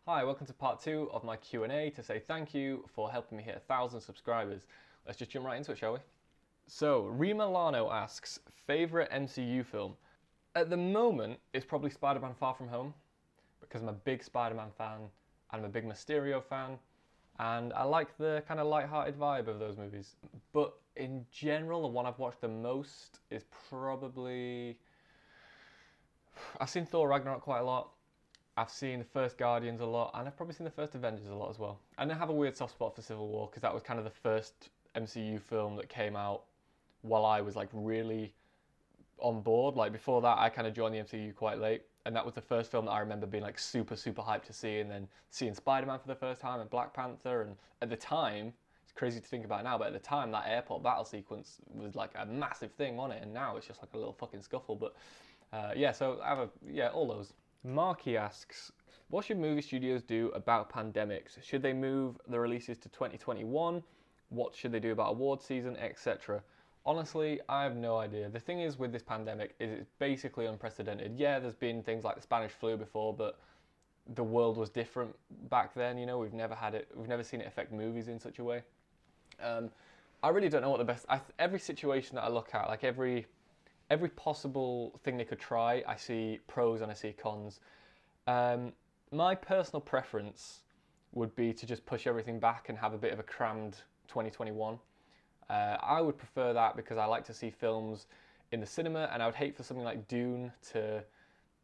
Hi, welcome to part 2 of my Q&A to say thank you for helping me hit 1,000 subscribers. Let's just jump right into it, shall we? So, Rima Lano asks, favourite MCU film? At the moment, it's probably Spider-Man Far From Home, because I'm a big Spider-Man fan, and I'm a big Mysterio fan, and I like the kind of light-hearted vibe of those movies. But in general, the one I've watched the most is probably... I've seen Thor Ragnarok quite a lot. I've seen the first Guardians a lot, and I've probably seen the first Avengers a lot as well. And I have a weird soft spot for Civil War, because that was kind of the first MCU film that came out while I was like really on board. Like before that, I kind of joined the MCU quite late, and that was the first film that I remember being like super hyped to see, and then seeing Spider-Man for the first time and Black Panther. And at the time, it's crazy to think about now, but at the time that airport battle sequence was like a massive thing on it, and now it's just like a little fucking scuffle. But so I have all those. Marky asks, what should movie studios do about pandemics? Should they move the releases to 2021? What should they do about award season, etc.? Honestly, I have no idea. The thing is with this pandemic is it's basically unprecedented. Yeah, there's been things like the Spanish flu before, but the world was different back then. You know, we've never seen it affect movies in such a way. I really don't know what the best. Every situation that I look at, like every possible thing they could try, I see pros and I see cons. My personal preference would be to just push everything back and have a bit of a crammed 2021. I would prefer that because I like to see films in the cinema, and I would hate for something like Dune to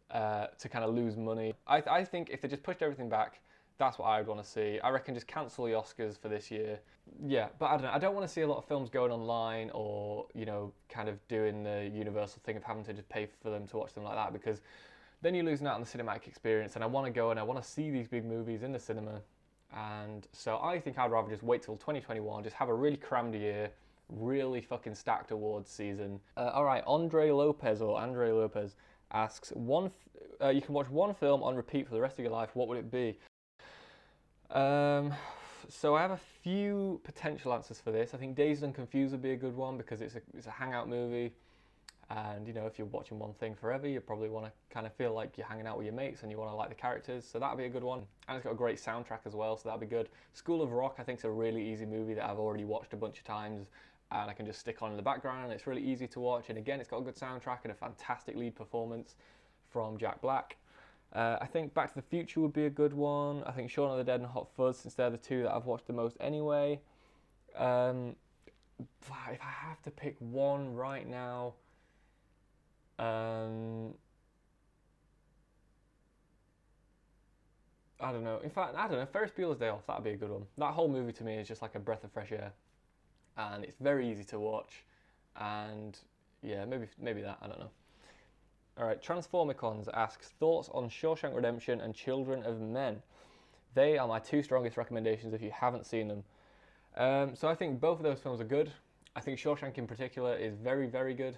kind of lose money. I think if they just pushed everything back, that's what I would want to see. I reckon just cancel the Oscars for this year. Yeah, but I don't know. I don't want to see a lot of films going online or, you know, kind of doing the universal thing of having to just pay for them to watch them like that, because then you're losing out on the cinematic experience, and I want to go and I want to see these big movies in the cinema. And so I think I'd rather just wait till 2021, just have a really crammed year, really fucking stacked awards season. All right, Andre Lopez asks, you can watch one film on repeat for the rest of your life, what would it be? So I have a few potential answers for this. I think Dazed and Confused would be a good one because it's a hangout movie, and you know, if you're watching one thing forever, you probably want to kind of feel like you're hanging out with your mates and you want to like the characters, so that'd be a good one. And it's got a great soundtrack as well, so that'd be good. School of Rock, I think, is a really easy movie that I've already watched a bunch of times, and I can just stick on in the background, and it's really easy to watch, and again, it's got a good soundtrack and a fantastic lead performance from Jack Black. I think Back to the Future would be a good one. I think Shaun of the Dead and Hot Fuzz, since they're the two that I've watched the most anyway. If I have to pick one right now, I don't know. In fact, I don't know. Ferris Bueller's Day Off, that'd be a good one. That whole movie to me is just like a breath of fresh air, and it's very easy to watch. And yeah, maybe that. I don't know. All right, Transformicons asks, thoughts on Shawshank Redemption and Children of Men? They are my two strongest recommendations if you haven't seen them. So I think both of those films are good. I think Shawshank in particular is very, very good.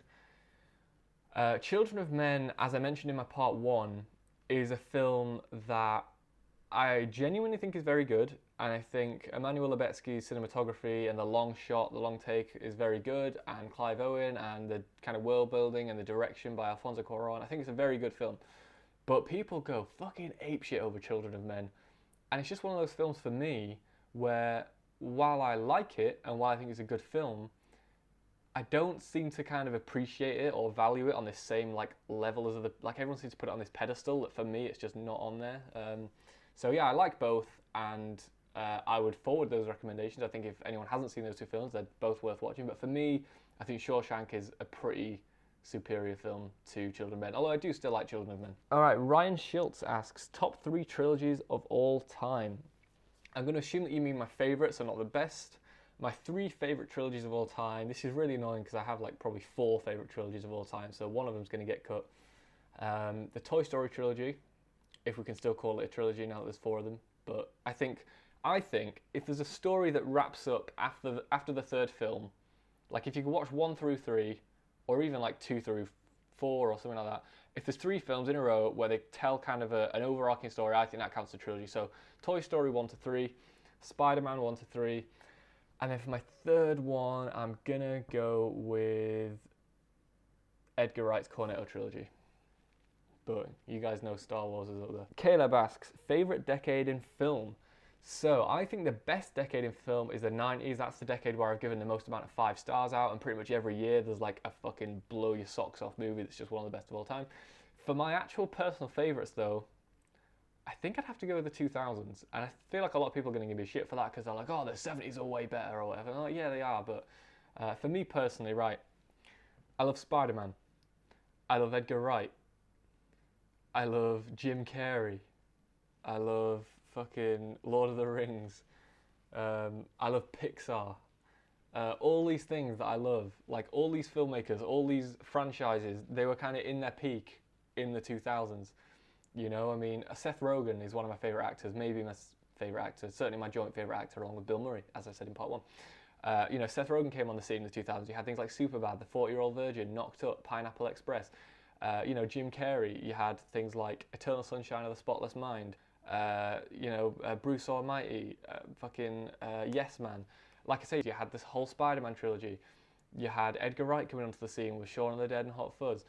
Children of Men, as I mentioned in my part 1, is a film that I genuinely think is very good, and I think Emmanuel Lubezki's cinematography and the long shot, the long take is very good, and Clive Owen and the kind of world building and the direction by Alfonso Cuarón, I think it's a very good film. But people go fucking apeshit over Children of Men, and it's just one of those films for me where, while I like it and while I think it's a good film, I don't seem to kind of appreciate it or value it on this same like level as like everyone seems to put it on this pedestal that for me it's just not on there. So yeah, I like both, and I would forward those recommendations. I think if anyone hasn't seen those two films, they're both worth watching. But for me, I think Shawshank is a pretty superior film to Children of Men, although I do still like Children of Men. All right, Ryan Schultz asks, top 3 trilogies of all time. I'm going to assume that you mean my favourites, so not the best. My 3 favourite trilogies of all time. This is really annoying because I have like probably 4 favourite trilogies of all time, so one of them's going to get cut. The Toy Story trilogy, if we can still call it a trilogy now that there's 4 of them. But I think if there's a story that wraps up after the third film, like if you can watch 1 through 3, or even like 2 through 4 or something like that, if there's 3 films in a row where they tell kind of an overarching story, I think that counts as a trilogy. So Toy Story 1 to 3, Spider-Man 1 to 3, and then for my third one, I'm gonna go with Edgar Wright's Cornetto trilogy. but you guys know Star Wars is up there. Caleb asks, favorite decade in film? So I think the best decade in film is the 90s. That's the decade where I've given the most amount of 5 stars out, and pretty much every year there's like a fucking blow your socks off movie that's just one of the best of all time. For my actual personal favorites though, I think I'd have to go with the 2000s, and I feel like a lot of people are going to give me shit for that because they're like, oh, the 70s are way better or whatever. And I'm like, yeah, they are, but for me personally, right, I love Spider-Man, I love Edgar Wright, I love Jim Carrey, I love fucking Lord of the Rings, I love Pixar, all these things that I love, like all these filmmakers, all these franchises, they were kind of in their peak in the 2000s. You know, I mean, Seth Rogen is one of my favourite actors, maybe my favourite actor, certainly my joint favourite actor along with Bill Murray, as I said in part 1. You know, Seth Rogen came on the scene in the 2000s. You had things like Superbad, The 40-Year-Old Virgin, Knocked Up, Pineapple Express. You know, Jim Carrey, you had things like Eternal Sunshine of the Spotless Mind, you know, Bruce Almighty, Yes Man. Like I say, you had this whole Spider-Man trilogy. You had Edgar Wright coming onto the scene with Shaun of the Dead and Hot Fuzz.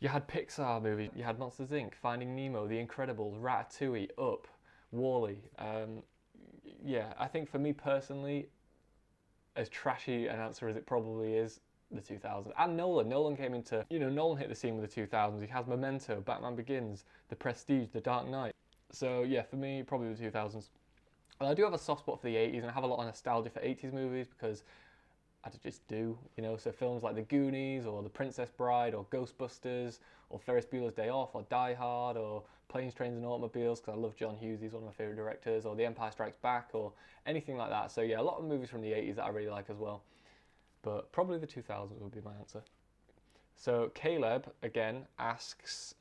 You had Pixar movies, you had Monsters Inc., Finding Nemo, The Incredibles, Ratatouille, Up, WALL-E. Yeah, I think for me personally, as trashy an answer as it probably is, the 2000s. And Nolan came into, you know, Nolan hit the scene with the 2000s. He has Memento, Batman Begins, The Prestige, The Dark Knight. So yeah, for me, probably the 2000s. And I do have a soft spot for the 80s, and I have a lot of nostalgia for 80s movies because I just do, you know, so films like The Goonies or The Princess Bride or Ghostbusters or Ferris Bueller's Day Off or Die Hard or Planes, Trains and Automobiles, because I love John Hughes, he's one of my favourite directors, or The Empire Strikes Back or anything like that. So yeah, a lot of movies from the 80s that I really like as well. But probably the 2000s would be my answer. So Caleb, again, asks,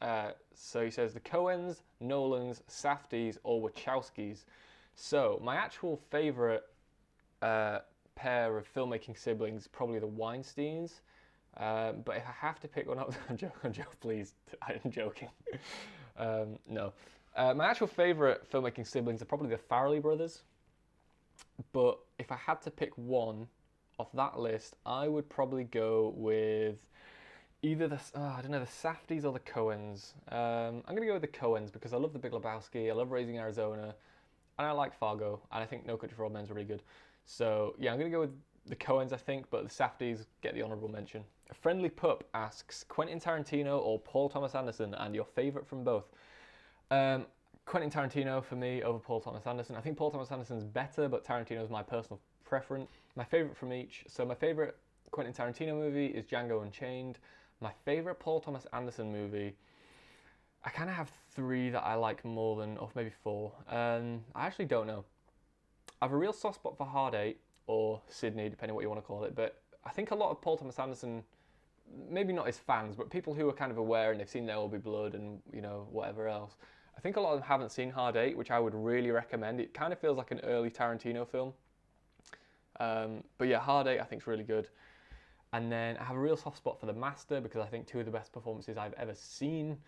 so he says, the Coens, Nolans, Safdies or Wachowskis. So my actual favourite pair of filmmaking siblings, probably the Weinsteins. But if I have to pick one up, I'm joking, please, I'm joking. No. My actual favourite filmmaking siblings are probably the Farrelly brothers. But if I had to pick one off that list, I would probably go with either the, I don't know, the Safdies or the Coens. I'm going to go with the Coens because I love The Big Lebowski, I love Raising Arizona, and I like Fargo, and I think No Country for Old Men is really good. So yeah, I'm going to go with the Coens, I think, but the Safdies get the honourable mention. A Friendly Pup asks, Quentin Tarantino or Paul Thomas Anderson, and your favourite from both? Quentin Tarantino for me over Paul Thomas Anderson. I think Paul Thomas Anderson's better, but Tarantino's my personal preference. My favourite from each. So my favourite Quentin Tarantino movie is Django Unchained. My favourite Paul Thomas Anderson movie, I kind of have 3 that I like more than, or maybe 4. I actually don't know. I have a real soft spot for Hard 8, or Sydney, depending on what you want to call it, but I think a lot of Paul Thomas Anderson, maybe not his fans, but people who are kind of aware and they've seen There Will Be Blood and, you know, whatever else, I think a lot of them haven't seen Hard 8, which I would really recommend. It kind of feels like an early Tarantino film. But yeah, Hard 8 I think is really good. And then I have a real soft spot for The Master because I think 2 of the best performances I've ever seen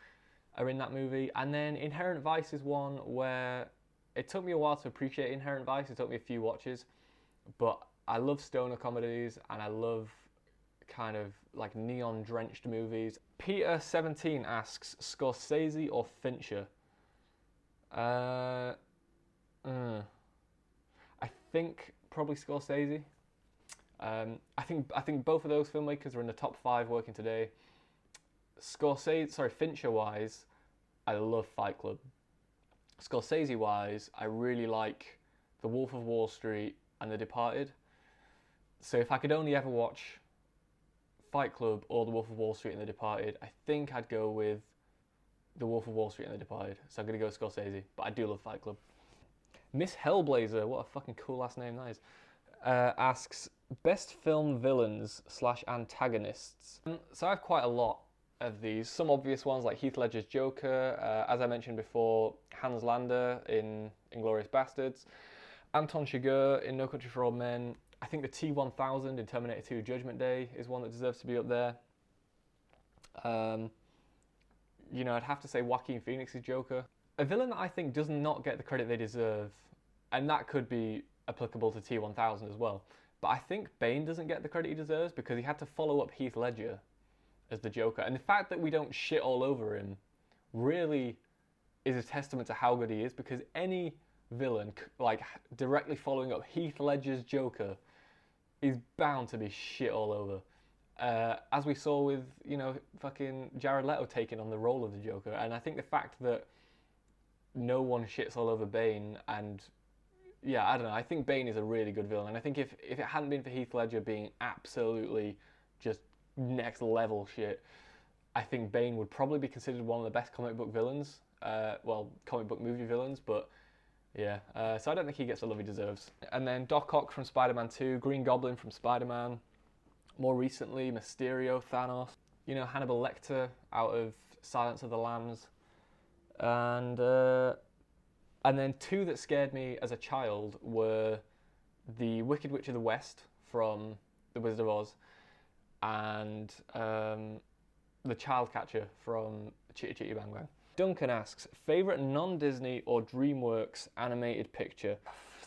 are in that movie. And then Inherent Vice is one where it took me a while to appreciate Inherent Vice. It took me a few watches, but I love stoner comedies and I love kind of like neon drenched movies. Peter17 asks, Scorsese or Fincher? I think probably Scorsese. I think both of those filmmakers are in the top 5 working today. Fincher wise, I love Fight Club. Scorsese wise, I really like The Wolf of Wall Street and The Departed. So if I could only ever watch Fight Club or The Wolf of Wall Street and The Departed, I think I'd go with The Wolf of Wall Street and The Departed. So I'm going to go Scorsese, but I do love Fight Club. Miss Hellblazer, what a fucking cool last name that is, asks, best film villains / antagonists. So I have quite a lot of these. Some obvious ones like Heath Ledger's Joker, as I mentioned before, Hans Landa in Inglourious Bastards, Anton Chigurh in No Country for Old Men. I think the T-1000 in Terminator 2 Judgment Day is one that deserves to be up there. You know, I'd have to say Joaquin Phoenix's Joker. A villain that I think does not get the credit they deserve, and that could be applicable to T-1000 as well, but I think Bane doesn't get the credit he deserves because he had to follow up Heath Ledger as the Joker. And the fact that we don't shit all over him really is a testament to how good he is, because any villain, like directly following up Heath Ledger's Joker, is bound to be shit all over. As we saw with, fucking Jared Leto taking on the role of the Joker. And I think the fact that no one shits all over Bane, and yeah, I don't know, I think Bane is a really good villain. And I think if it hadn't been for Heath Ledger being absolutely just next level shit, I think Bane would probably be considered one of the best comic book villains. Comic book movie villains, but yeah. So I don't think he gets the love he deserves. And then Doc Ock from Spider-Man 2, Green Goblin from Spider-Man, more recently Mysterio, Thanos, Hannibal Lecter out of Silence of the Lambs, and then two that scared me as a child were the Wicked Witch of the West from The Wizard of Oz, and the Child Catcher from Chitty Chitty Bang Bang. Duncan asks, favourite non-Disney or DreamWorks animated picture?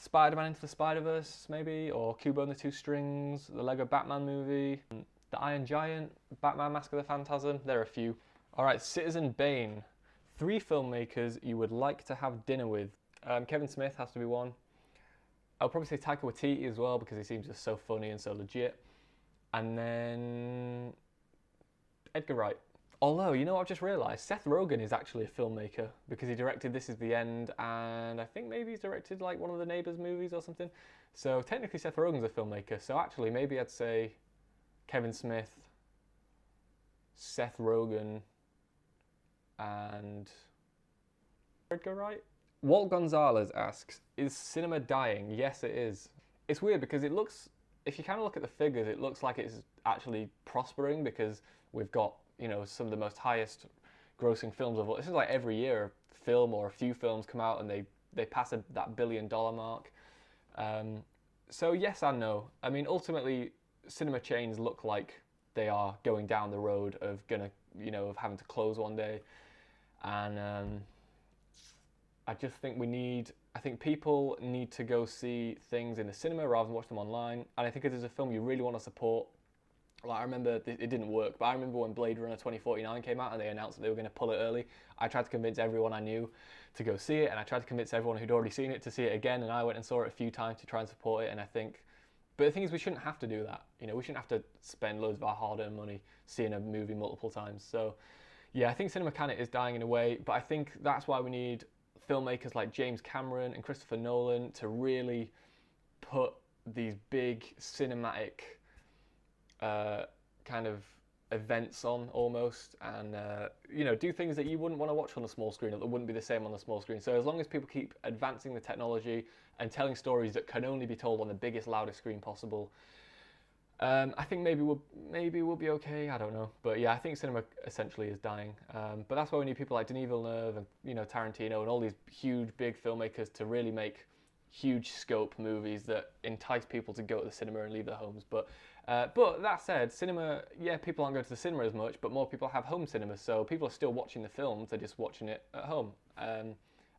Spider-Man Into the Spider-Verse, maybe, or Kubo and the Two Strings, the Lego Batman movie, The Iron Giant, Batman Mask of the Phantasm. There are a few. Alright, Citizen Bane. 3 filmmakers you would like to have dinner with. Kevin Smith has to be one. I'll probably say Taika Waititi as well, because he seems just so funny and so legit. And then Edgar Wright. Although, I've just realised, Seth Rogen is actually a filmmaker, because he directed This Is the End, and I think maybe he's directed like one of the Neighbours movies or something. So technically Seth Rogen's a filmmaker, so actually maybe I'd say Kevin Smith, Seth Rogen, and Edgar Wright? Walt Gonzalez asks, is cinema dying? Yes, it is. It's weird because it looks, if you kind of look at the figures, it looks like it's actually prospering, because we've got, some of the most highest grossing films of all. This is like every year a film or a few films come out and they pass that $1 billion mark. So yes and no. I mean, ultimately, cinema chains look like they are going down the road of of having to close one day. And I just think I think people need to go see things in the cinema rather than watch them online. And I think if there's a film you really want to support, like I remember it didn't work, but I remember when Blade Runner 2049 came out and they announced that they were going to pull it early. I tried to convince everyone I knew to go see it, and I tried to convince everyone who'd already seen it to see it again, and I went and saw it a few times to try and support it. And I think, but the thing is, we shouldn't have to do that. We shouldn't have to spend loads of our hard-earned money seeing a movie multiple times. So yeah, I think cinema kind of is dying in a way, but I think that's why we need filmmakers like James Cameron and Christopher Nolan to really put these big cinematic kind of events on almost, and do things that you wouldn't want to watch on the small screen, or that wouldn't be the same on the small screen. So as long as people keep advancing the technology and telling stories that can only be told on the biggest, loudest screen possible, I think maybe we'll be okay. I don't know, but yeah, I think cinema essentially is dying. But that's why we need people like Denis Villeneuve and Tarantino and all these huge, big filmmakers to really make huge scope movies that entice people to go to the cinema and leave their homes. But that said, cinema, yeah, people aren't going to the cinema as much, but more people have home cinemas, so people are still watching the films, they're just watching it at home. And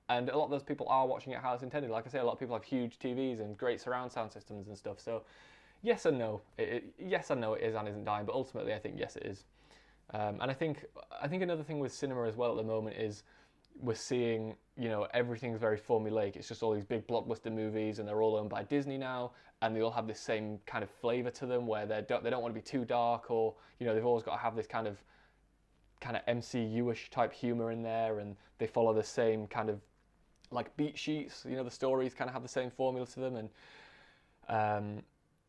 a lot of those people are watching it how it's intended. Like I say, a lot of people have huge TVs and great surround sound systems and stuff, so yes and no. Yes and no, it is and isn't dying, but ultimately I think yes it is. And I think another thing with cinema as well at the moment is we're seeing, everything's very formulaic. It's just all these big blockbuster movies, and they're all owned by Disney now, and they all have this same kind of flavour to them, where they don't want to be too dark, or they've always got to have this kind of MCU-ish type humour in there, and they follow the same kind of like beat sheets. The stories kind of have the same formula to them, and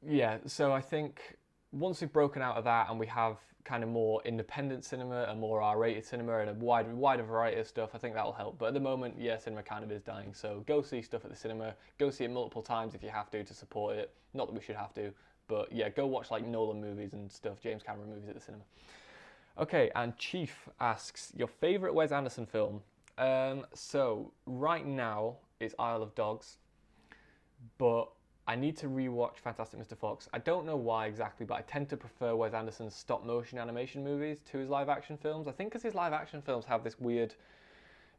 yeah. So I think once we've broken out of that and we have kind of more independent cinema and more R-rated cinema and a wider variety of stuff, I think that'll help. But at the moment, yeah, cinema kind of is dying. So go see stuff at the cinema. Go see it multiple times if you have to support it. Not that we should have to, but yeah, go watch like Nolan movies and stuff, James Cameron movies at the cinema. Okay, and Chief asks, your favourite Wes Anderson film? So right now it's Isle of Dogs, but I need to rewatch Fantastic Mr. Fox. I don't know why exactly, but I tend to prefer Wes Anderson's stop-motion animation movies to his live-action films. I think because his live-action films have this weird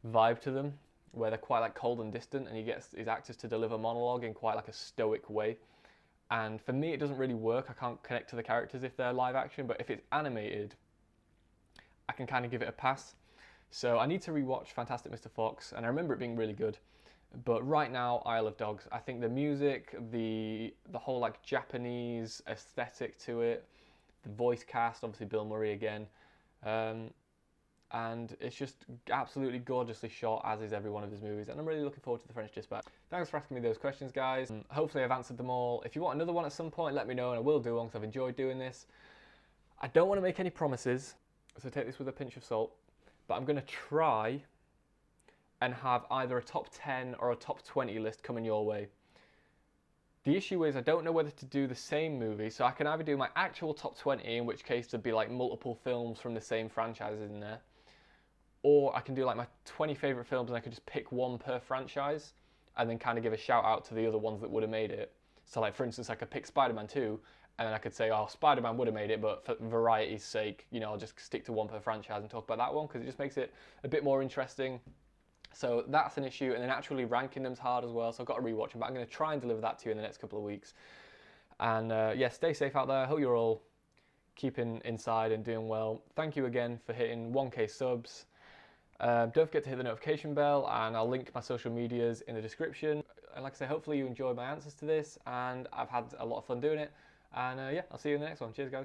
vibe to them, where they're quite like cold and distant, and he gets his actors to deliver monologue in quite like a stoic way. And for me, it doesn't really work. I can't connect to the characters if they're live-action, but if it's animated, I can kind of give it a pass. So I need to rewatch Fantastic Mr. Fox, and I remember it being really good. But right now, Isle of Dogs. I think the music, the whole like Japanese aesthetic to it, the voice cast, obviously Bill Murray again, and it's just absolutely gorgeously shot, as is every one of his movies. And I'm really looking forward to The French Dispatch. Thanks for asking me those questions, guys. Hopefully I've answered them all. If you want another one at some point, let me know, and I will do one because I've enjoyed doing this. I don't want to make any promises, so take this with a pinch of salt. But I'm going to try and have either a top 10 or a top 20 list coming your way. The issue is I don't know whether to do the same movie, so I can either do my actual top 20, in which case there'd be like multiple films from the same franchises in there, or I can do like my 20 favourite films and I could just pick one per franchise and then kind of give a shout out to the other ones that would have made it. So like for instance, I could pick Spider-Man 2 and then I could say, oh, Spider-Man would have made it, but for variety's sake, you know, I'll just stick to one per franchise and talk about that one because it just makes it a bit more interesting. So that's an issue, and then actually ranking them's hard as well, so I've got to rewatch them, but I'm going to try and deliver that to you in the next couple of weeks. And yeah, stay safe out there. I hope you're all keeping inside and doing well. Thank you again for hitting 1K subs. Don't forget to hit the notification bell, and I'll link my social medias in the description. And like I say, hopefully you enjoyed my answers to this, and I've had a lot of fun doing it. And yeah, I'll see you in the next one. Cheers, guys.